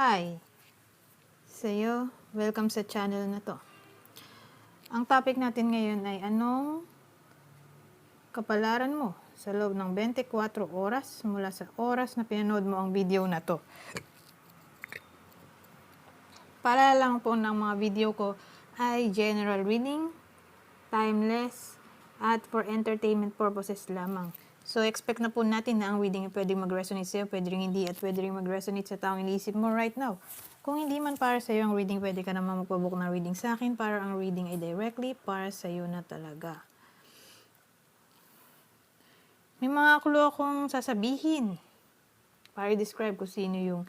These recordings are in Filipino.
Hi! Sa'yo, welcome sa channel na to. Ang topic natin ngayon ay anong kapalaran mo sa loob ng 24 oras mula sa oras na pinanood mo ang video na to. Para lang po ng mga video ko ay general reading, timeless, at for entertainment purposes lamang. So, expect na po natin na ang reading ay pwedeng mag-resonate sa'yo, pwede rin hindi, at pwede rin mag-resonate sa taong iniisip mo right now. Kung hindi man para sa'yo ang reading, pwede ka naman magpabook ng reading sa akin para ang reading ay directly para sa'yo na talaga. May mga clue akong sasabihin para i-describe kung sino yung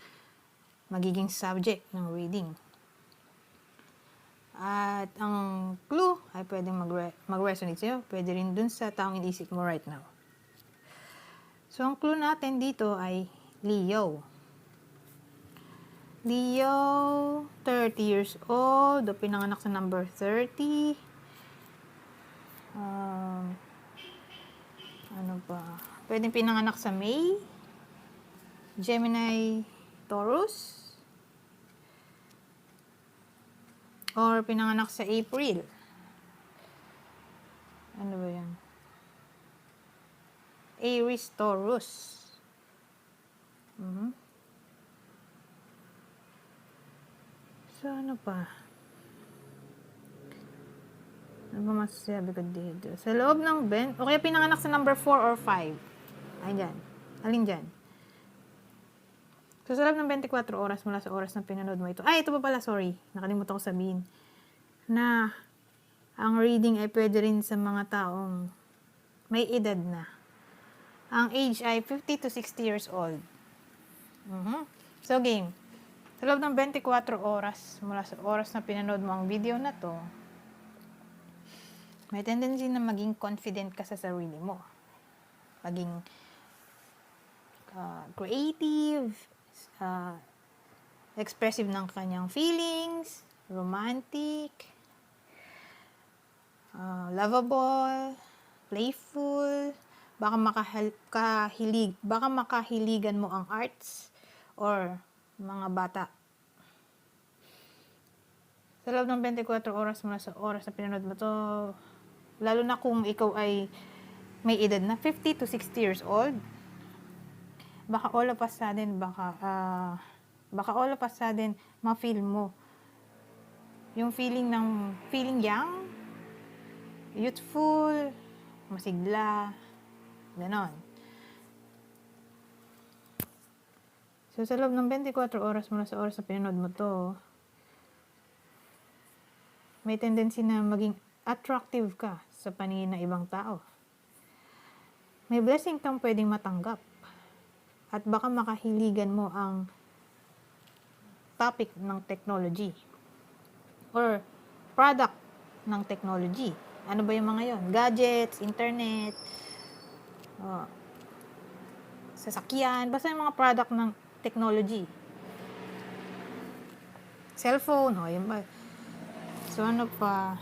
magiging subject ng reading. At ang clue ay pwedeng mag-resonate sa'yo, pwede rin dun sa taong iniisip mo right now. So, ang clue natin dito ay Leo. Leo, 30 years old, o pinanganak sa number 30. Ano ba? Pwedeng pinanganak sa May, Gemini, Taurus, or pinanganak sa April. Ano ba yan? Aries, Taurus. So, ano pa? Ano ba masasabi ko dito? Sa loob ng o kaya pinanganak sa number 4 or 5. Ayan. Alin dyan? So, sa loob ng 24 oras mula sa oras na pinanood mo ito. Ito pa pala, sorry. Nakalimutan ko sabihin. Na, ang reading ay pwede rin sa mga taong may edad na. Ang age ay 50 to 60 years old. So, game. Sa loob ng 24 oras, mula sa oras na pinanood mo ang video na to, may tendency na maging confident ka sa sarili mo. Maging creative, expressive ng kanyang feelings, romantic, lovable, playful, baka makahiligan mo ang arts or mga bata. Sa loob ng 24 oras mula sa oras na pinanood mo to, lalo na kung ikaw ay may edad na 50 to 60 years old, baka all of a sudden, ma-feel mo yung feeling young, youthful, masigla, ganon. So, sa loob ng 24 oras mula sa oras na pinanood mo to, may tendency na maging attractive ka sa paningin ng ibang tao. May blessing kang pwedeng matanggap. At baka makahiligan mo ang topic ng technology or product ng technology. Ano ba yung mga yon? Gadgets, internet, sasakyan, basta yung mga product ng technology. Cellphone, yun ba? So, ano pa?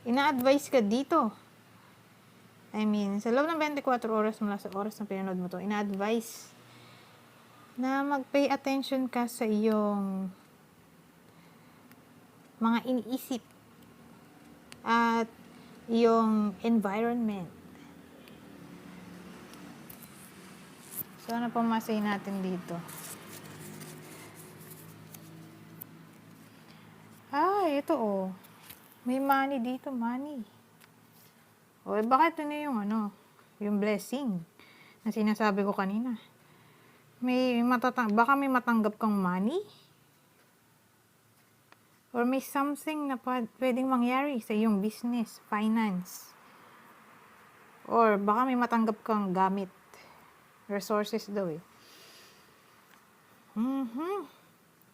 Ina-advise ka dito. I mean, sa loob ng 24 oras mula sa oras na pinanood mo to, ina-advise na mag-pay attention ka sa iyong mga iniisip at iyong environment. So, ano pa masay natin dito? Ito may money dito, money. Bakit ito na yung blessing na sinasabi ko kanina? Baka may matanggap kang money? Or may something na pwedeng mangyari sa iyong business, finance. Or baka may matanggap kang gamit. Resources daw eh.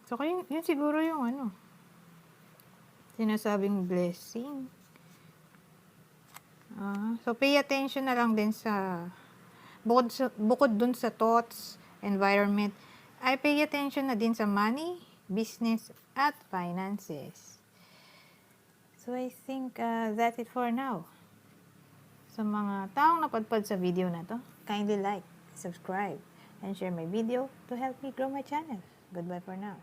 So, yun siguro yung sinasabing blessing. So, pay attention na lang din sa bukod dun sa thoughts, environment, ay pay attention na din sa money, business, at finances. So, I think that's it for now. Sa mga taong napadpad sa video na to, kindly like, subscribe, and share my video to help me grow my channel. Goodbye for now.